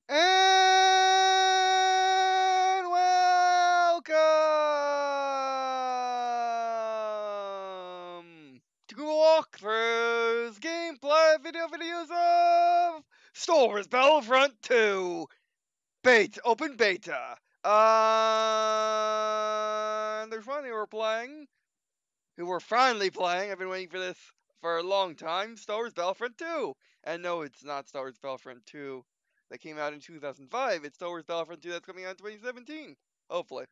And welcome to walkthroughs, gameplay, videos of Star Wars Battlefront II open beta. There's one who we're finally playing. I've been waiting for this for a long time. Star Wars Battlefront 2. And no, it's not Star Wars Battlefront 2 that came out in 2005. It's Star Wars Battlefront 2 that's coming out in 2017. Hopefully.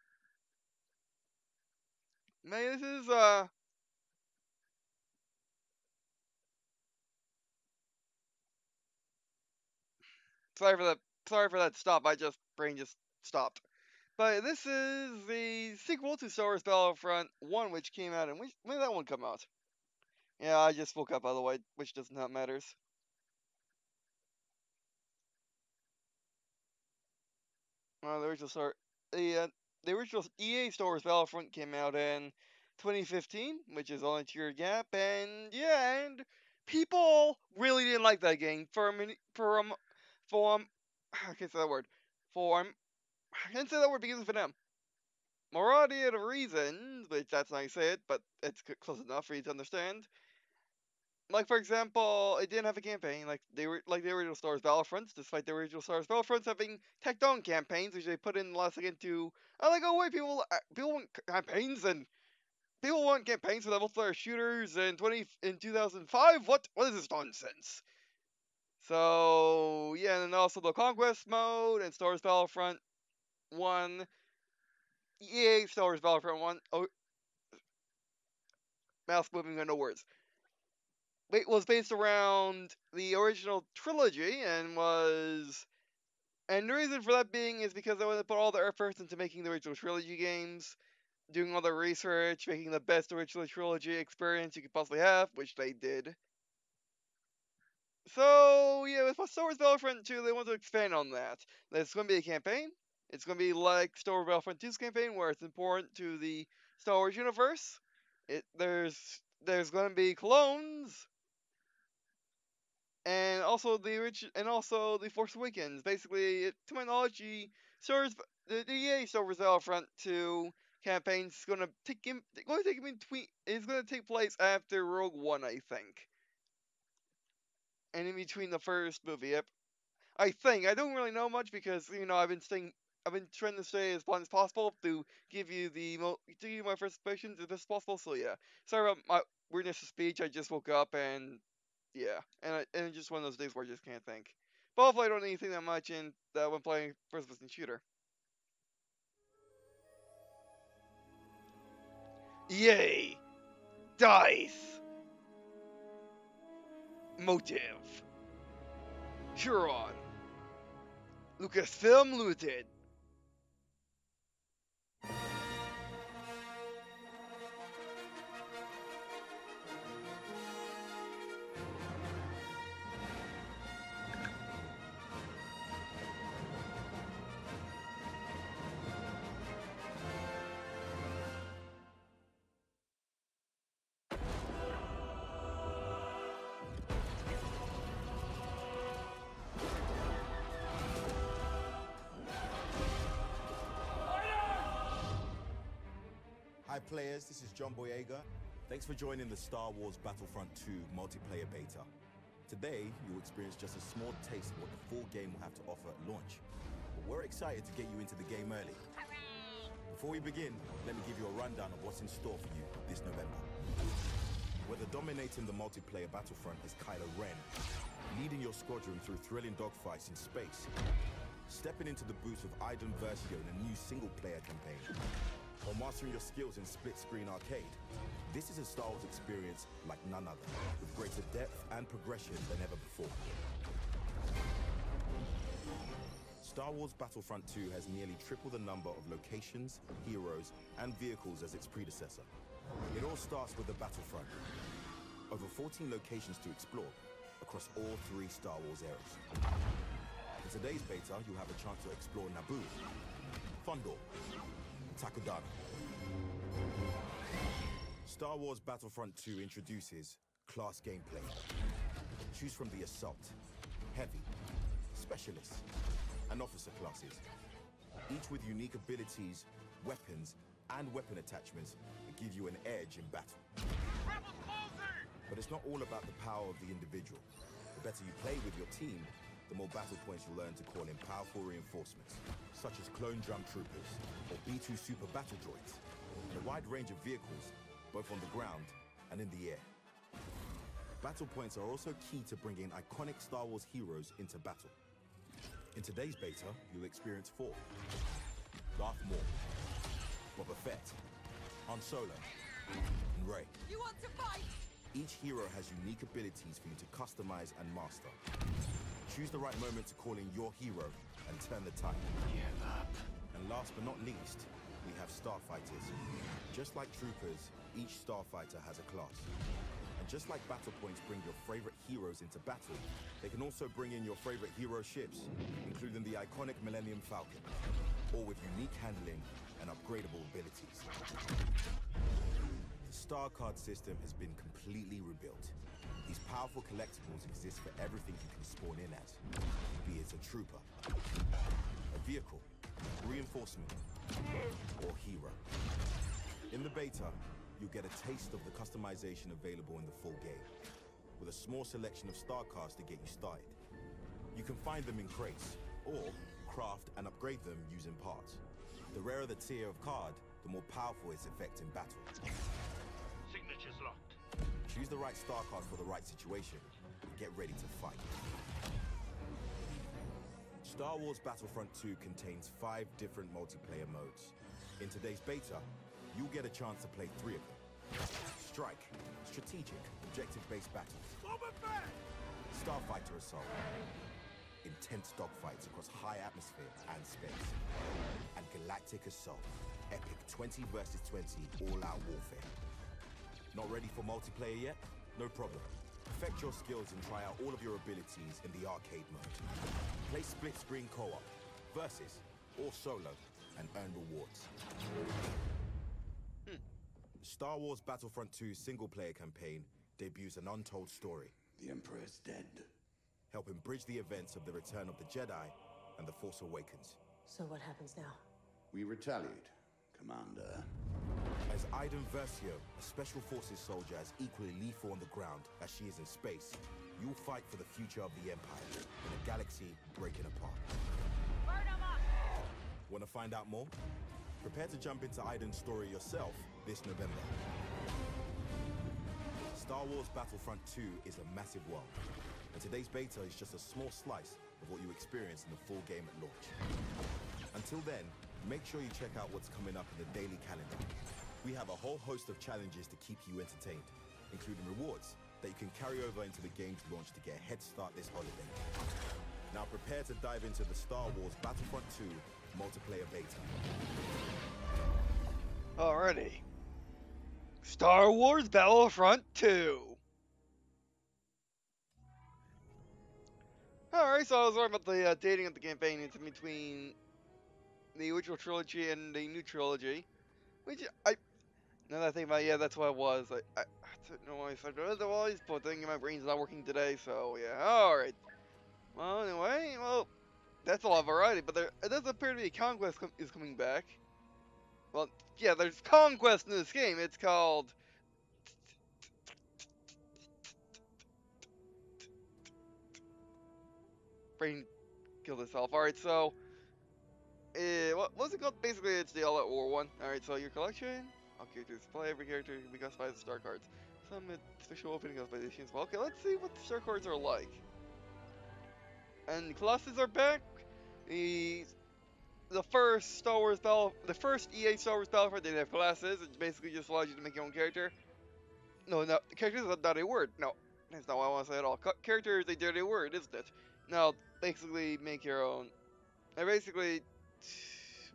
Man, this is sorry for that stop. Brain just stopped. But this is the sequel to Star Wars Battlefront 1, which came out in when did that one come out? Yeah, I just woke up by the way, which does not matters. The original the original EA Star Wars Battlefront came out in 2015, which is only a 2-year gap, and yeah, and people really didn't like that game for a minute, I can't say that word, I can't say that word because of them. Variety of reasons, which that's not how you say it, but it's close enough for you to understand. Like for example, it didn't have a campaign like the original Star Wars Battlefronts, despite the original Star Wars Battlefronts having tacked on campaigns, which they put in the last second to. Oh, like oh wait, people want campaigns and people want campaigns for the multiplayer shooters in 2005. What is this nonsense? So yeah, and then also the Conquest mode and Star Wars Battlefront One, EA Star Wars Battlefront One. Oh, mouse moving on no words. It was based around the original trilogy and the reason for that being is because they wanted to put all their efforts into making the original trilogy games, doing all the research, making the best original trilogy experience you could possibly have, which they did. So yeah, with Star Wars Battlefront 2, they want to expand on that. There's going to be a campaign. It's going to be like Star Wars Battlefront 2's campaign, where it's important to the Star Wars universe. There's going to be clones, and also the Force Awakens. Basically, to my knowledge, the EA Star Wars Battlefront 2 campaign is going to take him between. Is going to take place after Rogue One, I think, and in between the first movie. Yep, I think. I don't really know much because I've been trying to stay as blunt as possible to give you my first impressions as best as possible. So yeah, sorry about my weirdness of speech. I just woke up and yeah, and it's just one of those days where I just can't think. But hopefully I don't need anything that much in that when playing first-person shooter. Yay! Dice! Motive! Huron! Lucasfilm Limited! Hi players, this is John Boyega. Thanks for joining the Star Wars Battlefront II multiplayer beta. Today, you'll experience just a small taste of what the full game will have to offer at launch. But we're excited to get you into the game early. Before we begin, let me give you a rundown of what's in store for you this November. Whether dominating the multiplayer Battlefront is Kylo Ren, leading your squadron through thrilling dogfights in space, stepping into the boots of Iden Versio in a new single-player campaign, or mastering your skills in split-screen arcade, this is a Star Wars experience like none other, with greater depth and progression than ever before. Star Wars Battlefront 2 has nearly triple the number of locations, heroes, and vehicles as its predecessor. It all starts with the Battlefront. Over 14 locations to explore across all 3 Star Wars eras. In today's beta, you'll have a chance to explore Naboo, Thundor, Takodana. Star Wars Battlefront 2 introduces class gameplay. Choose from the Assault, Heavy, Specialist, and officer classes, each with unique abilities, weapons, and weapon attachments that give you an edge in battle. But it's not all about the power of the individual. The better you play with your team, the more battle points you learn to call in powerful reinforcements, such as clone drum troopers or B2 super battle droids, and a wide range of vehicles, both on the ground and in the air. Battle points are also key to bringing iconic Star Wars heroes into battle. In today's beta, you'll experience 4. Darth Maul, Boba Fett, Han Solo, and Rey. You want to fight? Each hero has unique abilities for you to customize and master. Choose the right moment to call in your hero and turn the tide. Give up. And last but not least, we have starfighters. Just like troopers, each starfighter has a class. And just like battle points bring your favorite heroes into battle, they can also bring in your favorite hero ships, including the iconic Millennium Falcon, all with unique handling and upgradable abilities. The Star Card system has been completely rebuilt. These powerful collectibles exist for everything you can spawn in as, be it a trooper, a vehicle, reinforcement, or hero. In the beta, you'll get a taste of the customization available in the full game, with a small selection of star cards to get you started. You can find them in crates, or craft and upgrade them using parts. The rarer the tier of card, the more powerful its effect in battle. Signature's locked. Choose the right star card for the right situation, and get ready to fight. Star Wars Battlefront II contains 5 different multiplayer modes. In today's beta, you'll get a chance to play 3 of them. Strike, strategic, objective-based battles. Starfighter Assault, intense dogfights across high atmosphere and space. And Galactic Assault, epic 20 versus 20 all-out warfare. Not ready for multiplayer yet? No problem. Perfect your skills and try out all of your abilities in the arcade mode. Play split-screen co-op, versus, or solo, and earn rewards. Star Wars Battlefront II single-player campaign debuts an untold story. The Emperor is dead. Helping bridge the events of the Return of the Jedi and The Force Awakens. So what happens now? We retaliate, Commander. As Iden Versio, a Special Forces soldier as equally lethal on the ground as she is in space, you'll fight for the future of the Empire in a galaxy breaking apart. Burn 'em up! Want to find out more? Prepare to jump into Iden's story yourself this November. Star Wars Battlefront II is a massive world, and today's beta is just a small slice of what you experience in the full game at launch. Until then, make sure you check out what's coming up in the daily calendar. We have a whole host of challenges to keep you entertained, including rewards that you can carry over into the game's launch to get a head start this holiday. Now prepare to dive into the Star Wars Battlefront II multiplayer beta. Alrighty. Star Wars Battlefront II. Alright, so I was talking about the dating of the campaign in between the original trilogy and the new trilogy. Which, now that I think about it, yeah, that's what it was. I don't know why I said otherwise, but thinking my brain's not working today, so yeah, alright. Well, anyway, well, that's a lot of variety, but it does appear to be Conquest is coming back. Well, yeah, there's Conquest in this game. It's called... Brain killed itself. Alright, so... what's it called? Basically, it's the All-Out War one. Alright, so your collection... All characters. Play every character can be customized with star cards. Some special opening customizations. Well, okay, let's see what the star cards are like. And classes are back. The first EA Star Wars Battlefront didn't have classes. It basically just allows you to make your own character. No, characters are not a word. No, that's not what I want to say at all. Character is a dirty word, isn't it? No, basically make your own. I basically,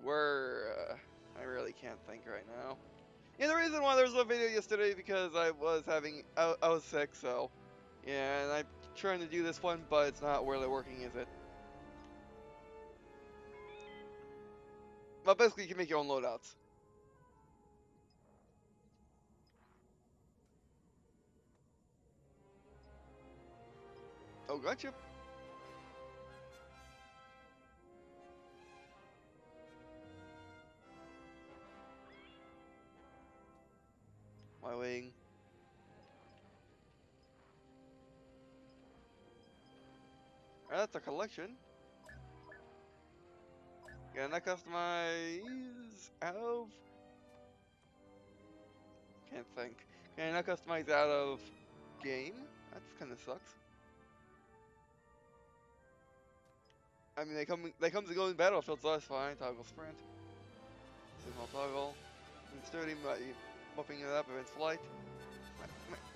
I really can't think right now. Yeah, the reason why there was no video yesterday because I was sick, so yeah, and I'm trying to do this one, but it's not really working, is it? But basically, you can make your own loadouts. Oh, gotcha. That's a collection. Can I customize out of? Can't think. Can I customize out of game? That kind of sucks. I mean, they come to go in Battlefield, so that's fine. Toggle sprint. Signal toggle. And sturdy, bumping it up if it's flight.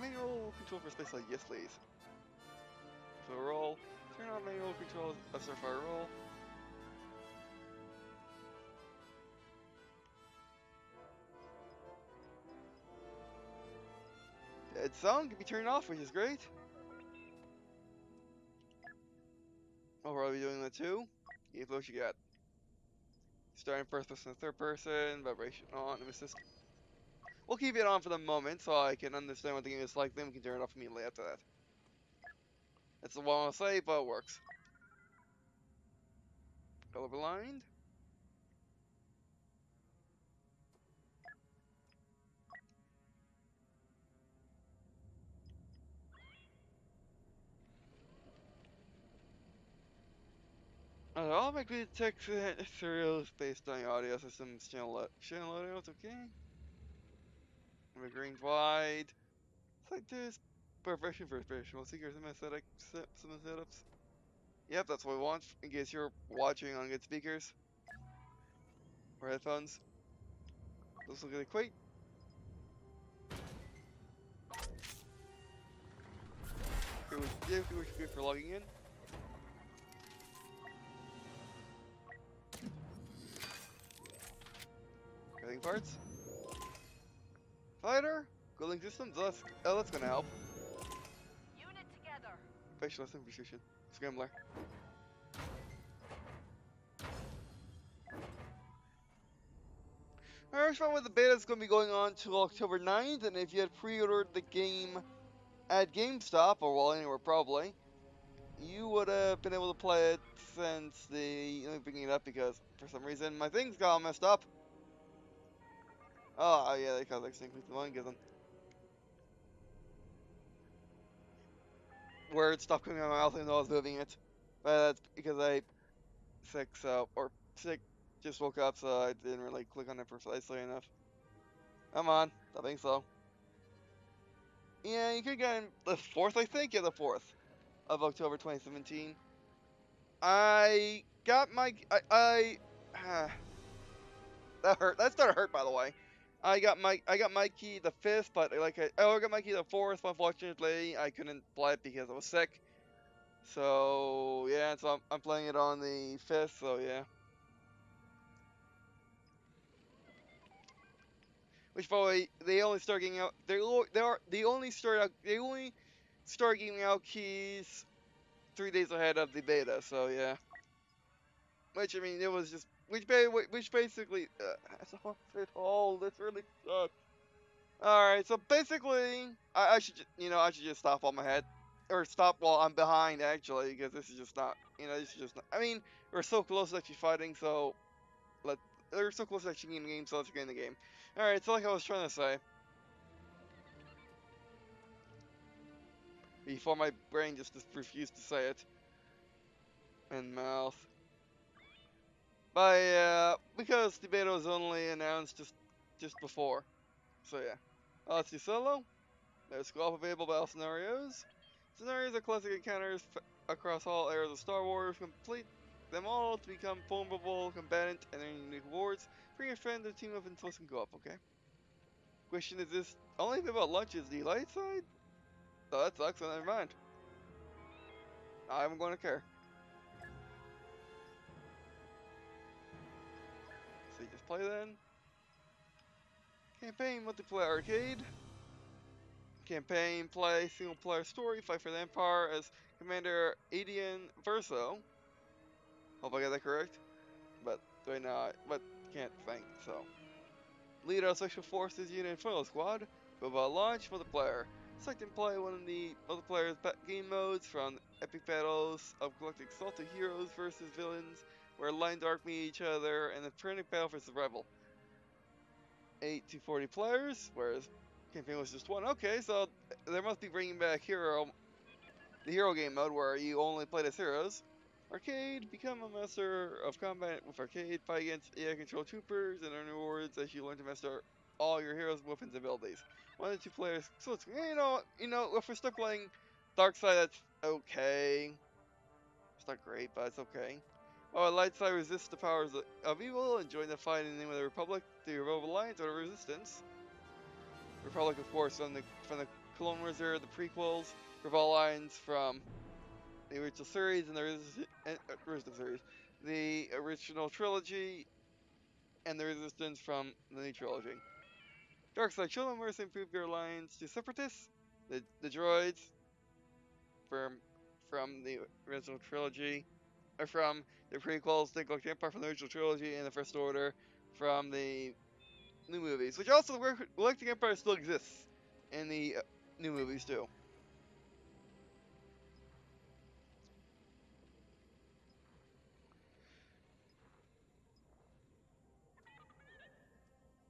Manual control for space like yes please. So roll. Turn on manual control of Starfire roll. Dead sound can be turned off, which is great. I'll probably be doing that too. Here's what you got. Starting first person, third person, vibration on, assist. We'll keep it on for the moment so I can understand what the game is like, then we can turn it off immediately after that. That's the one I'll say, but it works. Colorblind. I'll make the text serials based on the audio system's channel audio, it's okay. The green's wide. It's like this. Perfection for professional seekers and aesthetic some setups. Yep, that's what we want in case you're watching on good speakers or headphones. This will get equate. Here we should be for logging in. Getting parts. Fighter. Cooling systems. That's gonna help. Unit together. Specialist and precision. Scrambler. Alright, so with the beta is going to be going on till October 9th, and if you had pre-ordered the game at GameStop, or well, anywhere probably, you would have been able to play it since the... Let me bring it up because for some reason my things got all messed up. Oh, yeah, they cause accidentally click the one, give them... Words stopped coming out of my mouth and I was moving it. But that's because I... sick, just woke up, so I didn't really click on it precisely enough. Come on, stop being slow. Yeah, you could get in the 4th, I think? Yeah, the 4th of October 2017. I got my... that hurt. That started hurt, by the way. I got my key the 5th, but I got my key the 4th, but unfortunately I couldn't play it because I was sick. So, yeah, so I'm playing it on the 5th, so yeah. Which probably they only start giving out they only start giving out keys 3 days ahead of the beta. So yeah. Which I mean it was just which basically oh this really sucks. All right, so basically I should I should just stop on my head or stop while I'm behind actually because this is just not this is just not, I mean we're so close to actually fighting so they're so close to actually getting the game so let's get in the game. All right, so like I was trying to say. Before my brain just refused to say it. And mouth. But yeah, because the beta was only announced just before. So yeah. Let's do solo. There's co-op available battle scenarios. Scenarios are classic encounters across all areas of Star Wars. Complete them all to become formidable, combatant, and earn unique rewards. Bring a friend to team up and plus some co-op, okay? Question is this only thing about lunch is the light side? Oh, that sucks, so never mind. I'm going to care. So you just play then. Campaign, multiplayer arcade. Campaign, play, single player story, fight for the Empire as Commander Adian Verso. Hope I got that correct. But do I not? But can't think, so. Lead our Special Forces Unit Inferno Squad. Mobile launch, multiplayer. Select and play one of the multiplayer's game modes from epic battles of collecting salty heroes versus villains, where lines arc meet each other, and a frantic battle for survival. 8 to 40 players, whereas campaign was just 1. Okay, so they must be bringing back hero the hero game mode where you only play as heroes. Arcade, become a master of combat with arcade, fight against AI controlled troopers, and earn rewards as you learn to master all your heroes' weapons and abilities. 1 to 2 players. So it's, if we're still playing Dark Side, that's okay. It's not great, but it's okay. While light side resists the powers of evil and join the fight in the name of the Republic, the Rebel Alliance, or the Resistance. Republic, of course, from the Clone Wars era, the prequels. Rebel Alliance from the original series and the original series, the original trilogy, and the Resistance from the new trilogy. Dark side children mercy improve your alliance to Separatists, the droids from the original trilogy, or from the prequels, the Galactic Empire from the original trilogy, and the First Order from the new movies. Which also, the Galactic Empire still exists in the new movies too.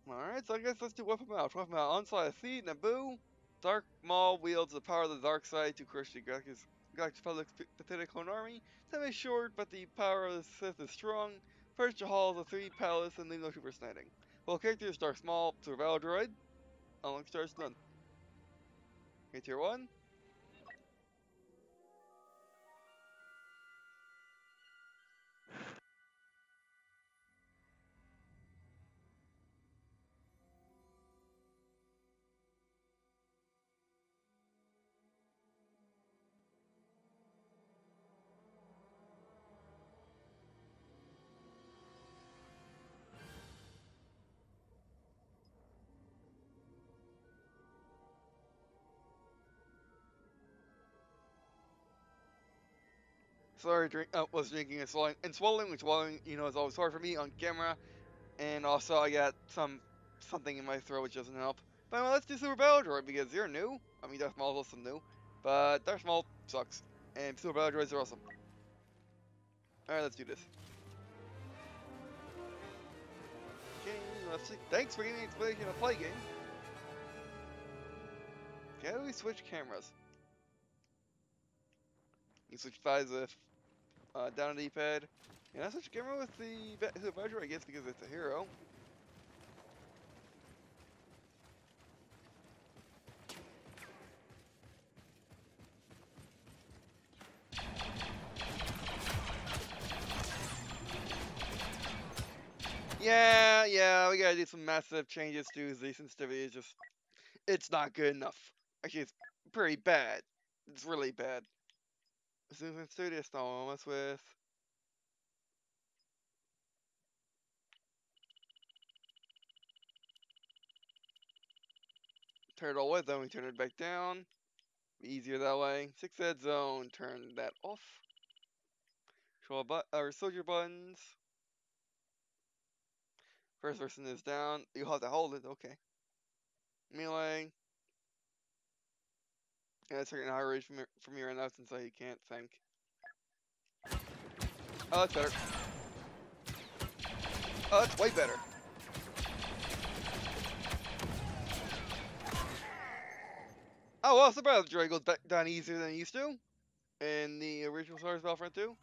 Alright, so I guess let's do Weapon Mouth. Weapon Mouth, Onslaught of Seed, Naboo. Dark Maul wields the power of the dark side to crush the Galactic Republic's pathetic clone army. Time is short, but the power of the Sith is strong. Purge the halls of 3 palace and leave no trooper standing. Well, characters Dark Maul, Survival Droid. Unlock stars none. Okay, tier 1. Sorry, was drinking and swallowing, which swallowing, is always hard for me on camera. And also, I got something in my throat, which doesn't help. But anyway, let's do Super Battle Droid, because you're new. I mean, Darth Maul's also new. But Darth Maul sucks. And Super Battle Droids are awesome. Alright, let's do this. Okay, let's see. Thanks for giving me an explanation of play game. Okay, how do we switch cameras? You switch sides with down on the D-pad. Can I switch camera with the Super Battle Droid? I guess because it's a hero. Yeah, we gotta do some massive changes to the sensitivity. It's not good enough. Actually, it's pretty bad. It's really bad. Zoom sensitivity, it's not what I mess with. Turn it all the way, then we turn it back down. Be easier that way. 6 head zone, turn that off. Control soldier buttons. First person is down. You have to hold it, okay. Melee. Yeah, it's taking a high rate from me right now since I can't think. Oh, that's better. Oh, that's way better. Oh, well, Super Battle Droid goes back down easier than it used to in the original Star Wars Battlefront II.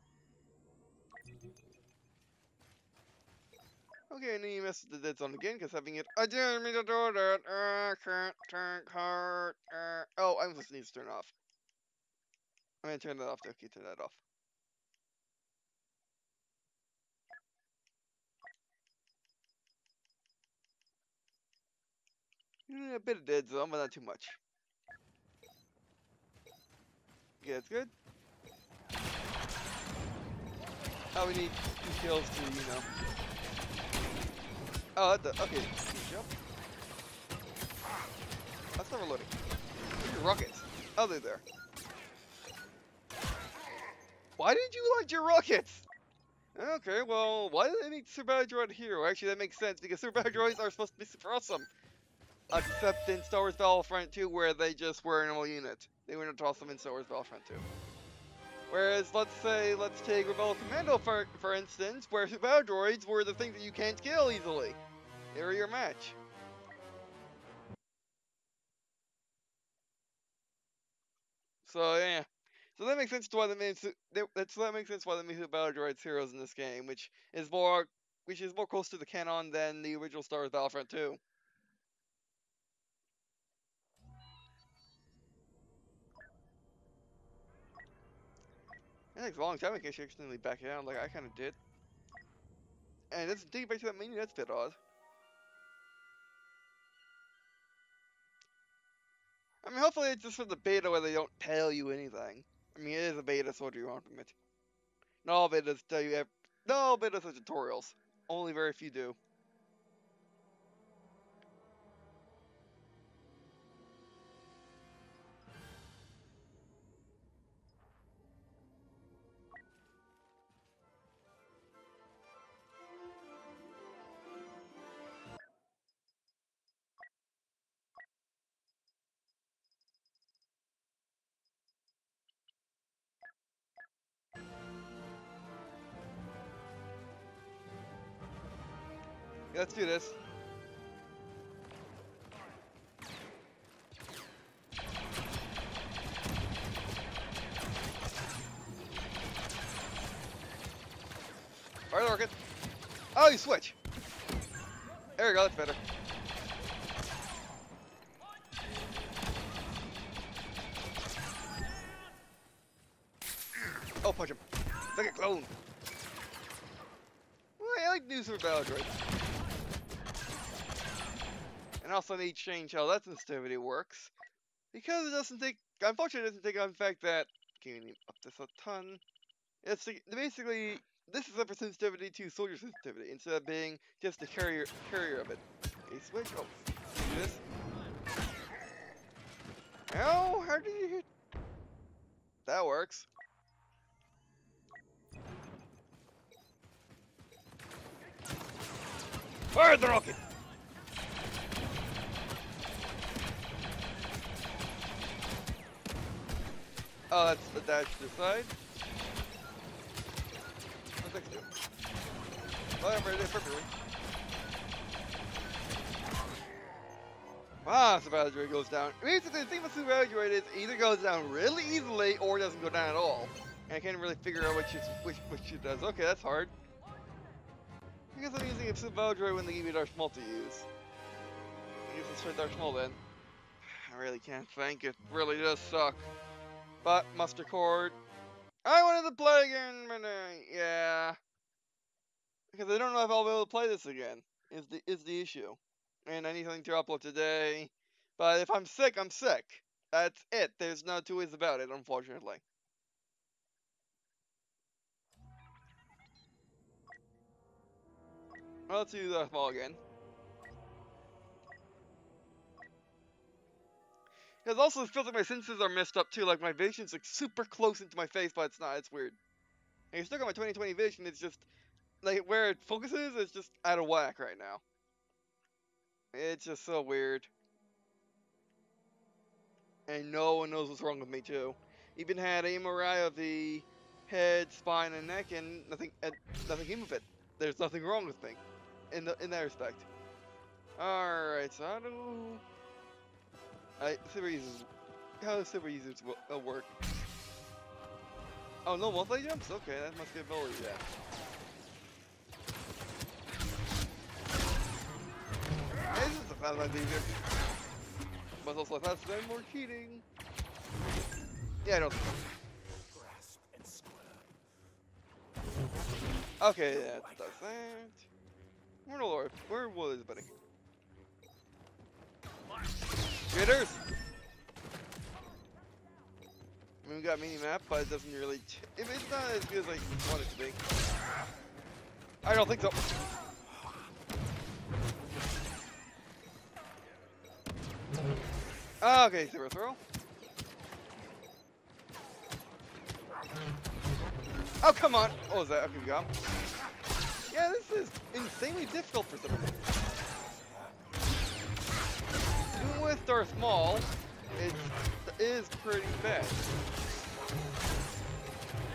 Okay, and then you mess with the dead zone again, because having it, I didn't mean to do that, can't tank hard, oh, I'm supposed to need to turn it off. I'm gonna turn that off, okay, turn that off. A bit of dead zone, but not too much. Okay, that's good. Oh, we need 2 kills to, Oh, okay. Jump. That's not reloading. Where's your rockets? Oh, they're there. Why did you launch your rockets? Okay, well, why did they make Super Battle Droid a hero? Actually, that makes sense, because Super Battle Droids are supposed to be super awesome. Except in Star Wars Battlefront 2, where they just were a normal unit. They were not awesome in Star Wars Battlefront 2. Whereas, let's take Rebel Commando for instance, where Super Battle Droids were the things that you can't kill easily. They were your match. So yeah, So that makes sense to why the main that makes sense why the main battle droids heroes in this game, which is more close to the canon than the original Star Wars Battlefront 2. It takes a long time in case you accidentally back it out, like I kind of did. And it doesn't take you back to that menu. That's a bit odd. I mean, hopefully it's just for the beta where they don't tell you anything. I mean, it is a beta, so what do you want from it? Not all betas tell you. Not all betas are tutorials. Only very few do. Yeah, let's do this. Alright, working. Oh, you switch. There we go, that's better. Oh, punch him. Like a clone. Well, I like new Super Battle Droids. And also I need to change how that sensitivity works. Because it doesn't take, unfortunately it doesn't take on the fact that, can you up this a ton? It's basically, this is up for sensitivity to soldier sensitivity, instead of being just the carrier of it. A switch, oh, do this. Ow, how did you hit? That works. Fire the rocket! Oh, that's the dash to the side. What's next do? Oh, I'm ready perfectly. Ah, Super Battle Droid goes down. Basically, the thing with Super Battle Droid is it either goes down really easily or it doesn't go down at all. And I can't really figure out which it does. Okay, that's hard. I guess I'm using a Super Battle Droid when they give me Darth Maul to use. I guess let's try Darth Maul then. I really can't think. It really does suck. But muster cord. I wanted to play again, but yeah. Because I don't know if I'll be able to play this again. Is the issue. And I need something to upload today. But if I'm sick, I'm sick. That's it. There's no two ways about it, unfortunately. Well, let's do the ball again. Because also it feels like my senses are messed up too. Like my vision's like super close into my face, but it's not. It's weird. And I still got my 20/20 vision. It's just like where it focuses is just out of whack right now. It's just so weird. And no one knows what's wrong with me too. Even had a MRI of the head, spine, and neck, and nothing came of it. There's nothing wrong with me in that respect. All right, so how does Super users work? Oh, no multi jumps? Okay, that must be ability then. Hey, this is a fast lot easier. But also faster than more cheating. Yeah, I don't think so. Okay, that does that. Where was buddy? Jitters! I mean, we got mini map, but it doesn't really. If it's not as good as I want it to be. I don't think so. Okay, zero throw. Oh, come on! What was that? Okay, we got him. Yeah, this is insanely difficult for some reason. Even with Darth Maul, it is pretty bad.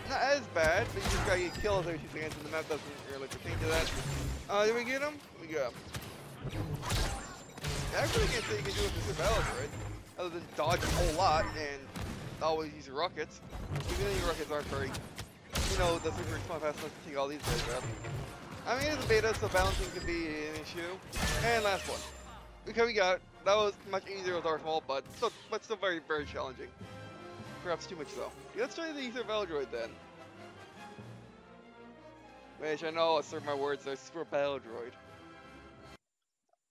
Not as bad, but you just gotta get killed every 2 seconds, and the map doesn't really pertain to that. Did we get him? We got him. I actually can't say you can do it with Super Battle Droid, other than dodge a whole lot and always use rockets. Even though your rockets aren't very, you know, the super small fast enough to take all these guys out. I mean, it's a beta, so balancing can be an issue. And last one. Okay, we got, that was much easier with our fault, but still very, very challenging. Perhaps too much though. Let's try the Ether Battle Droid then. Which I know I slurred my words there, Super Battle Droid.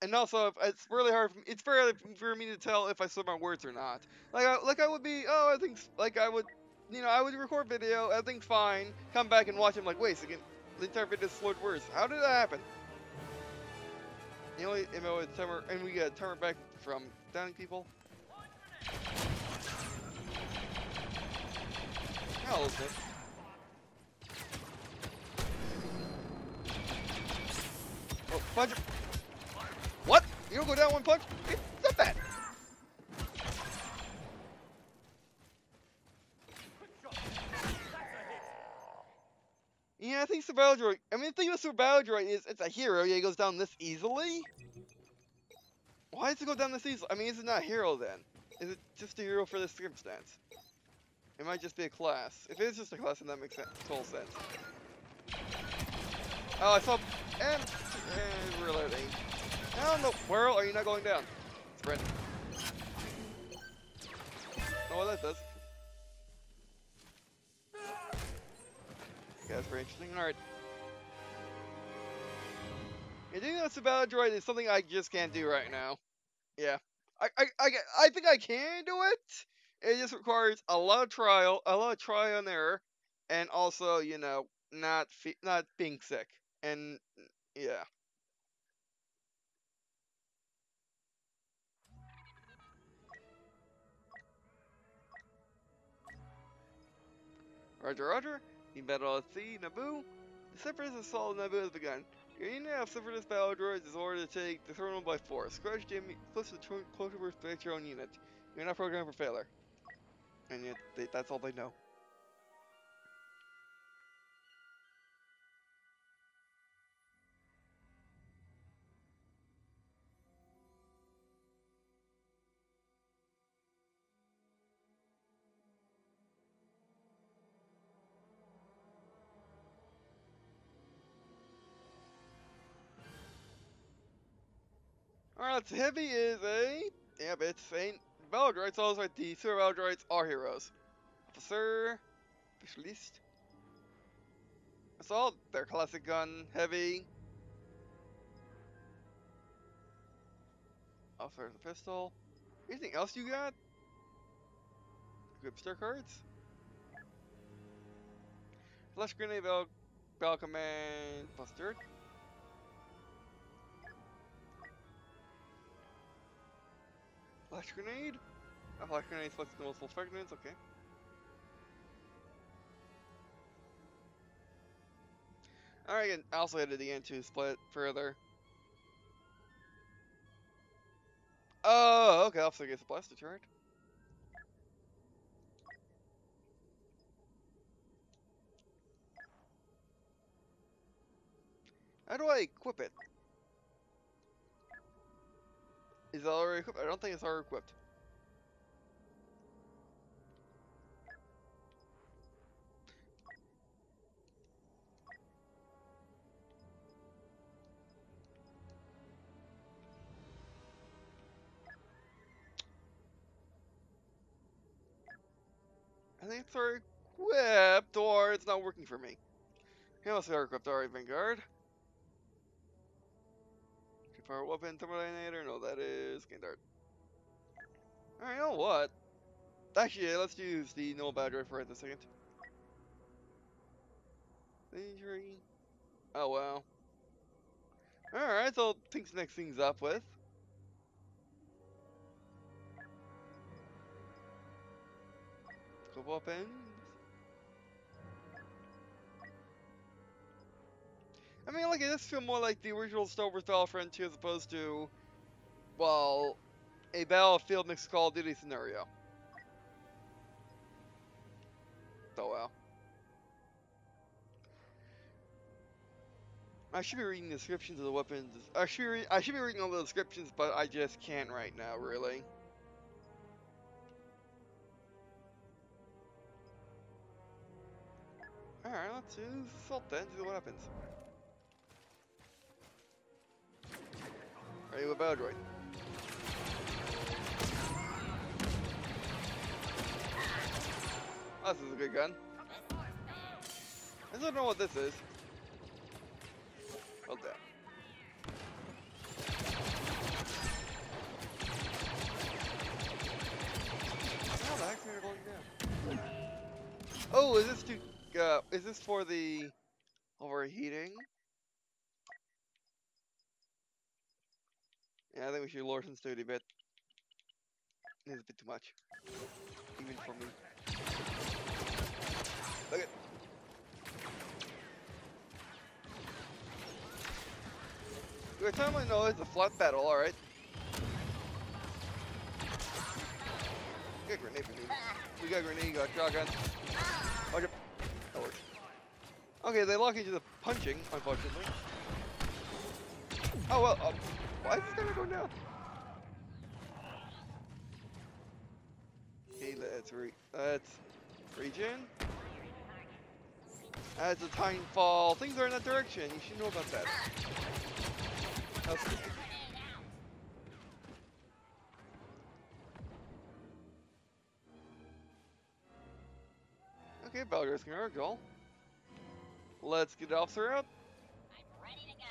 And also, it's really hard. It's very for me to tell if I slur my words or not. Like I would be. Oh, I think like I would. You know, I would record video. Everything's fine. Come back and watch. I'm like, wait a second. The entire video is slurred words. How did that happen? You know, and we get timer back from downing people. I'll listen. Oh, punch him. What? You don't go down one punch? Stop that! Yeah, I think Super Battle Droid. I mean, the thing with Super Battle Droid is it's a hero. Yeah, he goes down this easily. Why does it go down this easily? I mean, is it not a hero then? Is it just a hero for this circumstance? It might just be a class. If it is just a class, then that makes total sense. Oh, I saw. And reloading. How in the world are you not going down? Sprint. Oh, well, that does. Okay, that's very interesting. Alright. Yeah, doing this about Droid is something I just can't do right now. Yeah. I think I can do it. It just requires a lot of trial and error, and also, you know, not being sick. And, yeah. Roger, Roger. You battle at sea, Naboo. The Separatist assault on Naboo has begun. Your unit of Separatist battle droids is ordered to take the terminal by force. Crush Jamie close to protect your own unit. You're not programmed for failure. And yet, that's all they know. Alright, so Heavy is a... Yeah, but it's ain't battle droids, so it's like the super battle droids are heroes. Officer... Specialist... Assault, their classic gun, Heavy... Officer the pistol... Anything else you got? Gripster cards? Flash grenade, battle command, mustard. Flash grenade? A flash grenade selects the multiple fragments, okay. Alright, and I also added the end to split further. Oh, okay, officer gets a blaster turret. How do I equip it? Is it already equipped? I don't think it's already equipped. I think it's already equipped, or it's not working for me. He must be already equipped. Alright, Vanguard. Power weapon, Terminator. No, that is Gandart. Alright, you know what? Actually, yeah, let's use the no battery for it a second. Injury. Oh wow. Alright, so next things up with. Scope weapons. I mean, like, it does feel more like the original Star Wars Battlefront 2 as opposed to, well, a Battlefield mixed Call of Duty scenario. Oh wow. I should be reading the descriptions of the weapons. I should be reading all the descriptions, but I just can't right now, really. Alright, let's use assault then, see what happens. Ready with battle droid. Oh, this is a good gun. I still don't know what this is. Well done. Oh, the heck's going down. Oh, is this for the overheating? Yeah, I think we should lower sensitivity a bit. It's a bit too much. Even for me. Look at. Your time I know it's a flat battle, alright. Get a grenade for me. We got a grenade, you got a shotgun. Okay. That works. Okay, they lock into the punching, unfortunately. Oh well, why is this guy going down? Okay, let's regen. As a time fall, things are in that direction. You should know about that. That's good. Okay, Belgrade's gonna go. Let's get the officer out. I'm ready to go.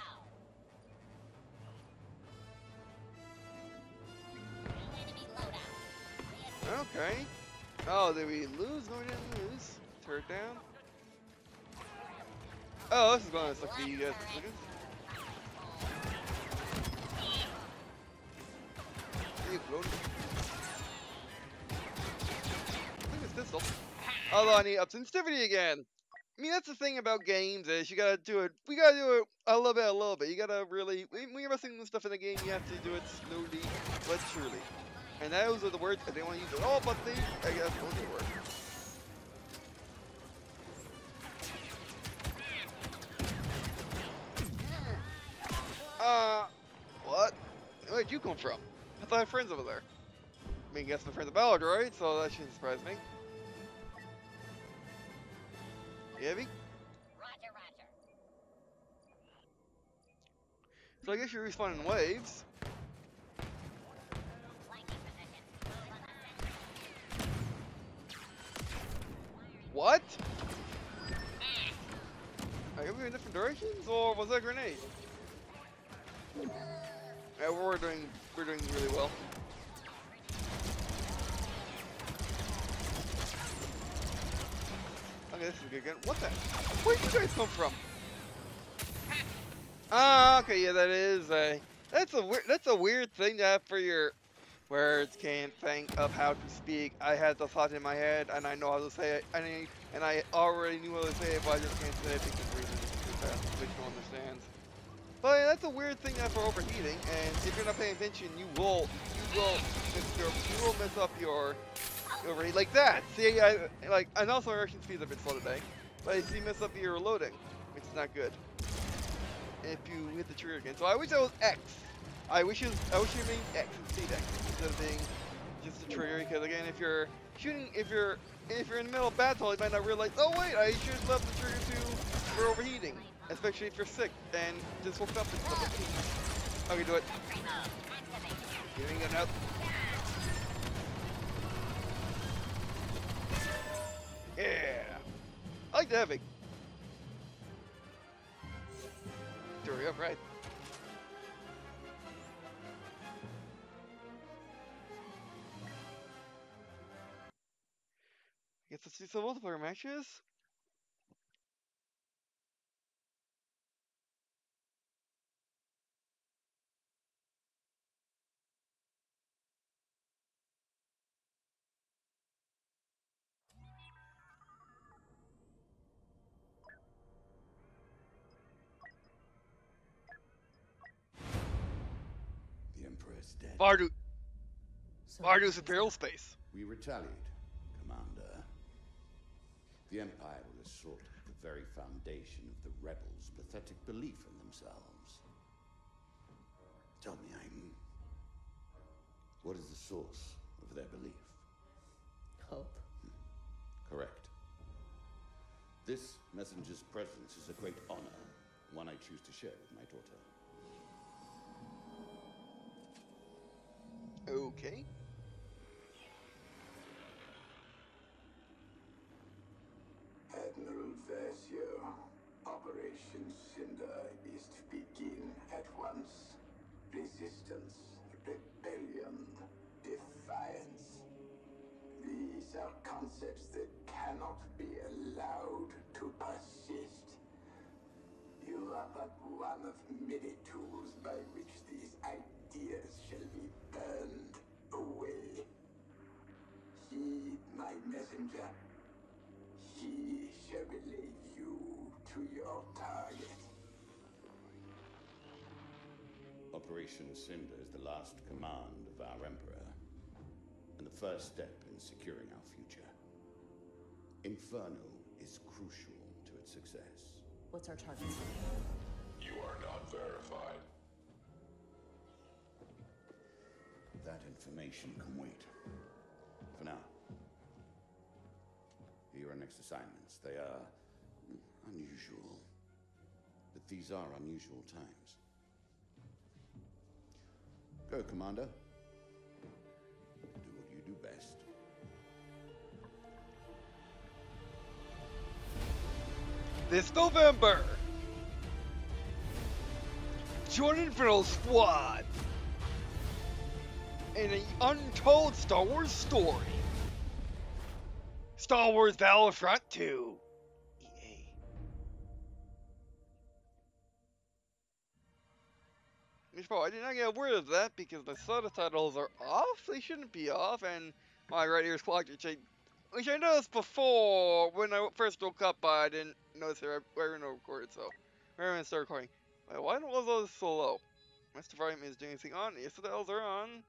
New enemy loadout. Okay. Oh, did we lose? No, we didn't lose. Turret down. Oh, this is going to suck for you guys. I think it's pistol. Although I need up sensitivity again. I mean, that's the thing about games is you gotta do it. We gotta do it a little bit. You gotta really, when you're messing with stuff in the game, you have to do it slowly but surely. And those are the words I didn't want to use at all, but they, I guess, those are the words. What? Where'd you come from? I thought I had friends over there. I mean, I guess my friend's a ballad, right? So that shouldn't surprise me. Heavy? Roger, roger. So I guess you respawn in waves. Flanking position. What? Are we in different directions, or was that a grenade? Yeah, we're doing really well. Okay, this is a good gun. What the? Where'd you guys come from? Ah, okay, yeah, that is a. That's a weird thing to have for your words can't think of how to speak. I had the thought in my head, and I know how to say it, and I already knew how to say it, but I just can't say it because of reasons which no one understands. But yeah, that's a weird thing to have for overheating, and if you're not paying attention, you will mess up your overheat like that. See, I know some reaction speed's a bit slow today, but you see, mess up your loading, which is not good. If you hit the trigger again, so I wish that was X. I wish you mean X and C instead of being just a trigger, because again, if you're shooting, if you're in the middle of battle, you might not realize, oh wait, I should left the trigger for overheating, especially if you're sick and just woke up and stuff. Okay, do it. Getting it out. Yeah, I like the heavy. Hurry up, right? Guess let's do some multiplayer matches. The Emperor is dead. Bardu's Imperial Space. We retaliate, Commander. The Empire will assault the very foundation of the rebels' pathetic belief in themselves. Tell me, what is the source of their belief? Hope. Correct. This messenger's presence is a great honor, one I choose to share with my daughter. Okay. Admiral Versio, Operation Cinder is to begin at once. Resistance, rebellion, defiance. These are concepts that cannot be allowed to persist. You are but one of many tools by which these ideas shall be burned away. Heed my messenger. He shall relay you to your target. Operation Cinder is the last command of our Emperor, and the first step in securing our future. Inferno is crucial to its success. What's our target? You are not verified. That information can wait. For now. Here are next assignments. They are unusual. But these are unusual times. Go, Commander. Do what you do best. This November, join Inferno Squad in an untold Star Wars story. Star Wars Battlefront II. EA. I did not get word of that because the subtitles are off. They shouldn't be off, and my right ear's clogged, which I noticed before when I first woke up, but I didn't notice it right when I recorded, so right when I started recording. Why was those so low? Mr. Volume is doing anything on? Yes, the bells are on.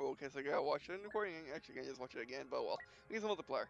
Okay, so I gotta watch it in recording. Actually, I can just watch it again, but well, we can multiplier.